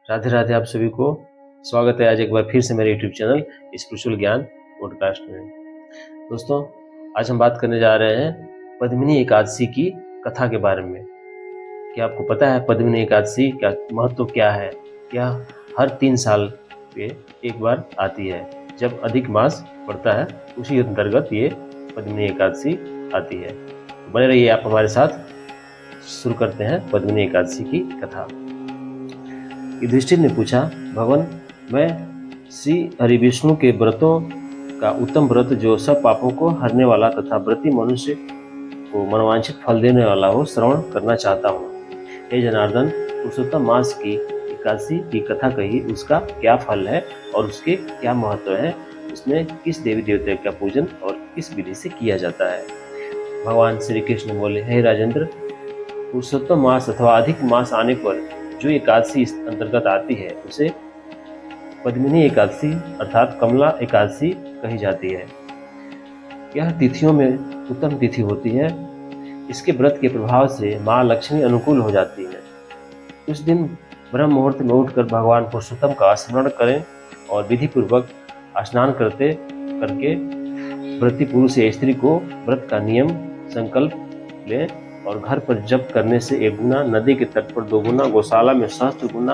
राधे राधे आप सभी को। स्वागत है आज एक बार फिर से मेरे YouTube चैनल स्पिरिचुअल ज्ञान पॉडकास्ट में। दोस्तों, आज हम बात करने जा रहे हैं पद्मिनी एकादशी की कथा के बारे में। क्या आपको पता है पद्मिनी एकादशी का महत्व क्या है? यह हर 3 साल पे एक बार आती है। जब अधिक मास पड़ता है उसी अंतर्गत ये पद्मिनी एकादशी आती है। तो बने रहिए आप हमारे साथ। शुरू करते हैं पद्मिनी एकादशी की कथा। युधिष्ठिर ने पूछा, भगवान, मैं श्री हरि विष्णु के व्रतों का उत्तम व्रत जो सब पापों को हरने वाला तथा व्रती मनुष्य को मनोवांछित फल देने वाला हो श्रवण करना चाहता हूँ। हे जनार्दन, पुरुषोत्तम मास की एकादशी की कथा कही, उसका क्या फल है और उसके क्या महत्व है? उसमें किस देवी देवता का पूजन और किस विधि से किया जाता है? भगवान श्री कृष्ण बोले, हे राजेंद्र, पुरुषोत्तम मास अथवा अधिक मास आने पर जो एकादशी इस अंतर्गत आती है उसे पद्मिनी एकादशी अर्थात कमला एकादशी कही जाती है। यह तिथियों में उत्तम तिथि होती है। इसके व्रत के प्रभाव से माँ लक्ष्मी अनुकूल हो जाती है। उस दिन ब्रह्म मुहूर्त में उठकर भगवान पुरुषोत्तम का स्मरण करें और विधि पूर्वक स्नान करके व्रती पुरुष या स्त्री को व्रत का नियम संकल्प लें और घर पर जप करने से 1 गुना, नदी के तट पर 2 गुना, गौशाला में 100 गुना,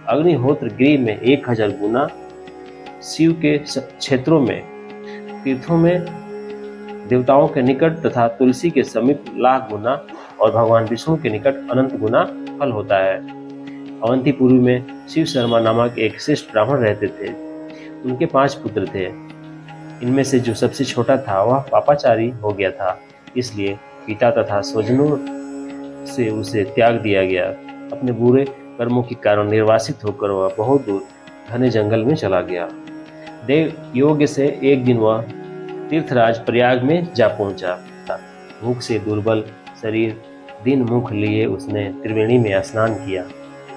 अग्निहोत्र गृह में 1000 गुना, शिव के क्षेत्रों में, तीर्थों में, देवताओं के निकट तथा तुलसी के समीप लाख गुना और भगवान विष्णु के निकट अनंत गुना फल होता है। अवंतीपुरी में शिव शर्मा नामक एक श्रेष्ठ ब्राह्मण रहते थे। उनके 5 पुत्र थे। इनमें से जो सबसे छोटा था वह पापाचारी हो गया था, इसलिए पिता तथा स्वजनों से उसे त्याग दिया गया। अपने बुरे कर्मों के कारण निर्वासित होकर वह बहुत दूर घने जंगल में चला गया। देव योग्य से एक दिन वह तीर्थराज प्रयाग में जा पहुंचा। भूख से दुर्बल शरीर दिन मुख लिए उसने त्रिवेणी में स्नान किया।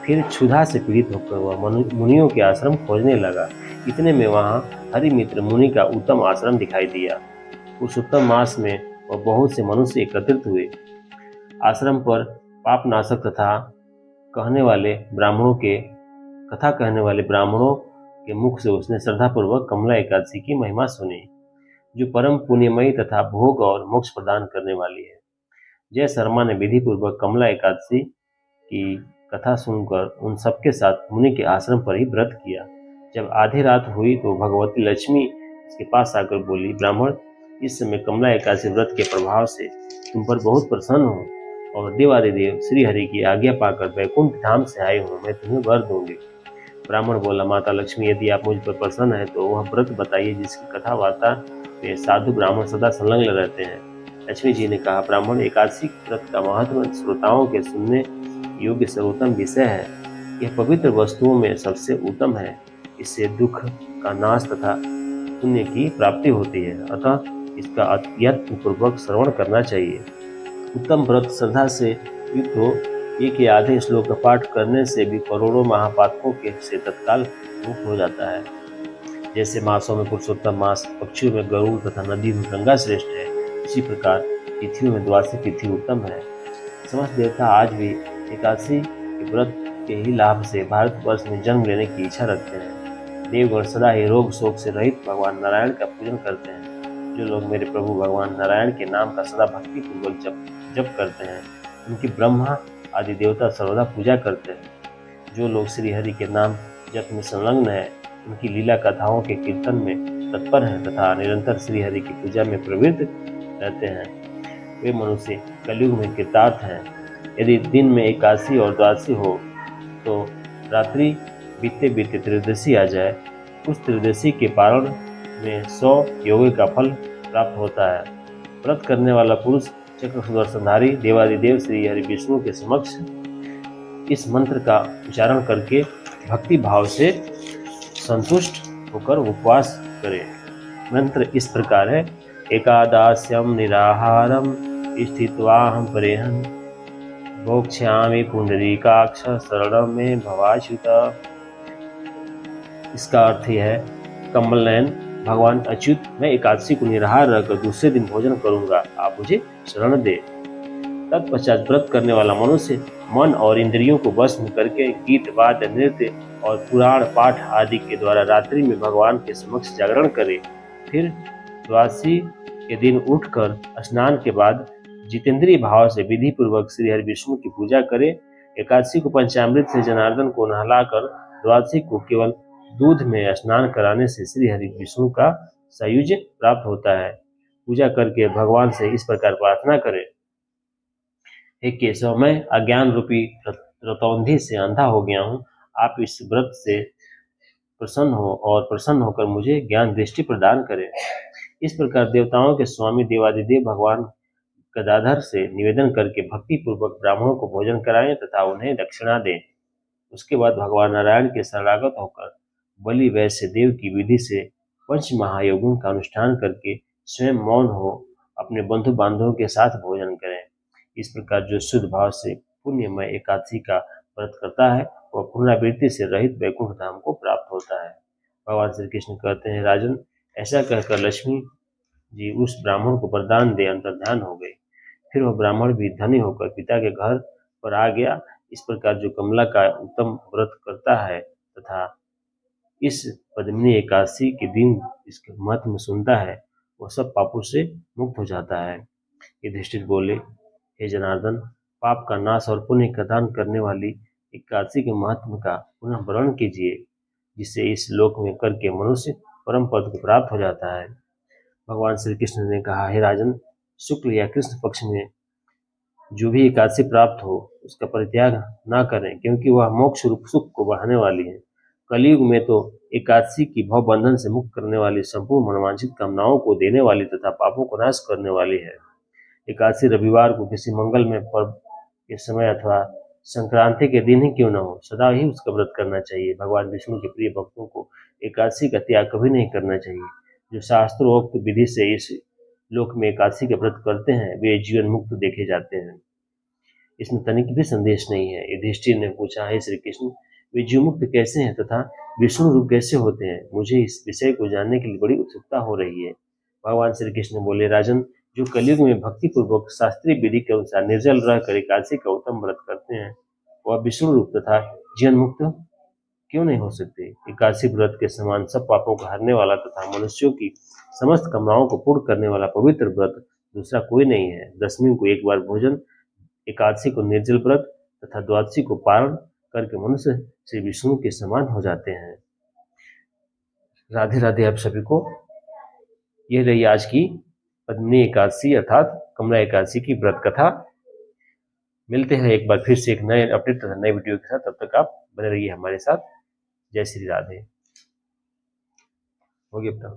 फिर क्षुधा से पीड़ित होकर वह मुनियों के आश्रम खोजने लगा। इतने में वहां हरिमित्र मुनि का उत्तम आश्रम दिखाई दिया। पुरुषोत्तम मास में वह बहुत से मनुष्य एकत्रित हुए। आश्रम पर पापनाशक कथा कहने वाले ब्राह्मणों के मुख से उसने श्रद्धापूर्वक कमला एकादशी की महिमा सुनी, जो परम पुण्यमयी तथा भोग और मोक्ष प्रदान करने वाली है। जय शर्मा ने विधि पूर्वक कमला एकादशी की कथा सुनकर उन सबके साथ मुनि के आश्रम पर ही व्रत किया। जब आधी रात हुई तो भगवती लक्ष्मी उसके पास आकर बोली, ब्राह्मण, इस समय कमला एकादशी व्रत के प्रभाव से तुम पर बहुत प्रसन्न हूँ और देवादिदेव श्री हरि की आज्ञा पाकर वैकुंठ धाम से आए हूँ, मैं तुम्हें वर दूंगी। ब्राह्मण बोला, माता लक्ष्मी, यदि आप मुझ पर प्रसन्न हैं तो वह व्रत बताइए जिसकी कथा वार्ता में साधु ब्राह्मण सदा संलग्न रहते हैं। लक्ष्मी जी ने कहा, ब्राह्मण, एकादशी व्रत का महत्व श्रोताओं के सुनने योग्य सर्वोत्तम विषय है। यह पवित्र वस्तुओं में सबसे उत्तम है। इससे दुख का नाश तथा पुण्य की प्राप्ति होती है, अतः इसका यत्न पूर्वक श्रवण करना चाहिए। उत्तम व्रत श्रद्धा से युक्त हो। एक या आधे श्लोक का पाठ करने से भी करोड़ों महापातकों के से तत्काल मुक्त हो जाता है। जैसे मासों में पुरुषोत्तम मास, पक्षियों में गरुड़ तथा नदी में गंगा श्रेष्ठ है, इसी प्रकार तिथियों में द्वादशी तिथि उत्तम है। समस्त देवता आज भी एकादशी के व्रत के ही लाभ से भारतवर्ष में जन्म लेने की इच्छा रखते हैं। देवगण सदा ही रोग शोक से रहित भगवान नारायण का पूजन करते हैं। जो लोग मेरे प्रभु भगवान नारायण के नाम का सदा भक्ति पूर्वक जप करते हैं, उनकी ब्रह्मा आदि देवता सर्वदा पूजा करते हैं। जो लोग श्री हरि के नाम जप में संलग्न है, उनकी लीला कथाओं के कीर्तन में तत्पर हैं तथा निरंतर श्री हरि की पूजा में प्रवृत्त रहते हैं, वे मनुष्य कलयुग में कृतार्थ हैं। यदि दिन में एकादशी और द्वादशी हो तो रात्रि बीते बीते त्रयोदशी आ जाए, उस त्रयोदशी के पारण में 100 योगी का फल प्राप्त होता है। व्रत करने वाला पुरुष चक्र सुदर्शनधारी देवादिदेव श्री हरि विष्णु के समक्ष इस मंत्र का उच्चारण करके भक्ति भाव से संतुष्ट होकर उपवास करे। मंत्र इस प्रकार है, एकादश्यम निराहारम स्थित्वाहं परेहं भोक्ष्यामि पुंडरीकाक्ष शरणं मे भवाच्युत। इसका अर्थ यह है, कमल नयन भगवान अच्युत, मैं एकादशी को निराहार रहकर दूसरे दिन भोजन करूंगा, आप मुझे शरण दे। तत्पश्चात व्रत करने वाला मनुष्य मन और इंद्रियों को वश में करके गीत वाद्य नृत्य और पुराण पाठ आदि के द्वारा रात्रि में भगवान के समक्ष जागरण करे। फिर द्वादशी के दिन उठकर स्नान के बाद जितेंद्रिय भाव से विधि पूर्वक श्री हरि विष्णु की पूजा करे। एकादशी को पंचामृत से जनार्दन को नहलाकर द्वादशी को केवल दूध में स्नान कराने से श्री हरि विष्णु का सायुज्य प्राप्त होता है। पूजा करके भगवान से इस प्रकार प्रार्थना करें, हे केशव, मैं अज्ञान रूपी रतौंधी से अंधा हो गया हूँ। आप इस व्रत से प्रसन्न हो और प्रसन्न होकर मुझे ज्ञान दृष्टि प्रदान करें। इस प्रकार देवताओं के स्वामी देवादिदेव भगवान गदाधर से निवेदन करके भक्ति पूर्वक ब्राह्मणों को भोजन कराएं तथा उन्हें दक्षिणा दें। उसके बाद भगवान नारायण के शरणागत होकर बलि वैश्य देव की विधि से पंच महायोगों का अनुष्ठान करके स्वयं मौन हो अपने बंधु बांधवों के साथ भोजन करें। इस प्रकार जो शुद्ध भाव से पुण्यमय एकादशी का व्रत करता है वह पुनरावृत्ति से रहित वैकुंठ धाम को प्राप्त होता है। भगवान श्री कृष्ण कहते हैं, राजन, ऐसा कहकर लक्ष्मी जी उस ब्राह्मण को वरदान दे अंतर्ध्यान हो गई। फिर वह ब्राह्मण भी धनी होकर पिता के घर पर आ गया। इस प्रकार जो कमला का उत्तम व्रत करता है तथा इस पद्मिनी एकादशी के दिन इसके महत्व में सुनता है वह सब पापों से मुक्त हो जाता है। युधिष्ठिर बोले, हे जनार्दन, पाप का नाश और पुण्य का दान करने वाली एकादशी के महत्व का पुनः वर्णन कीजिए, जिससे इस लोक में करके मनुष्य परम पद को प्राप्त हो जाता है। भगवान श्री कृष्ण ने कहा, हे राजन, शुक्ल या कृष्ण पक्ष में जो भी एकादशी प्राप्त हो उसका परित्याग ना करें, क्योंकि वह मोक्ष रूप सुख को बढ़ाने वाली है। कलयुग में तो एकादशी की भव बंधन से मुक्त करने वाली, संपूर्ण मनोवांछित कामनाओं को देने वाली तथा पापों को नाश करने वाली है। एकादशी रविवार को किसी मंगलमय पर्व के समय अथवा संक्रांति के दिन ही क्यों न हो, सदा ही उसका व्रत करना चाहिए। भगवान विष्णु के प्रिय भक्तों को एकादशी का त्याग कभी नहीं करना चाहिए। जो शास्त्रोक्त विधि से इस लोक में एकादशी का व्रत करते हैं वे जीवन मुक्त देखे जाते हैं। इसमें तनिक भी संदेश नहीं है। युधिष्ठिर ने पूछा, हे श्री कृष्ण, वे जीव मुक्त कैसे हैं तथा विष्णु रूप कैसे होते हैं? मुझे इस विषय को जानने के लिए बड़ी उत्सुकता हो रही है। भगवान श्री कृष्ण बोले, राजन, जो कलयुग में भक्ति पूर्वक शास्त्रीय विधि के अनुसार निर्जल रहकर एकादशी का उत्तम व्रत करते हैं वह विष्णु रूप तथा जीवन मुक्त क्यों नहीं हो सकते? एकादशी व्रत के समान सब पापों को हरने वाला तथा मनुष्यों की समस्त कामनाओं को पूर्ण करने वाला पवित्र व्रत दूसरा कोई नहीं है। दशमी को एक बार भोजन, एकादशी को निर्जल व्रत तथा द्वादशी को पारण करके मनुष्य श्री विष्णु के समान हो जाते हैं। राधे राधे आप सभी को। यह रही आज की पद्मिनी एकादशी अर्थात कमला एकादशी की व्रत कथा। मिलते हैं एक बार फिर से एक नए अपडेट तथा नए वीडियो के साथ। तब तक आप बने रहिए हमारे साथ। जय श्री राधे। हो गया बेटा।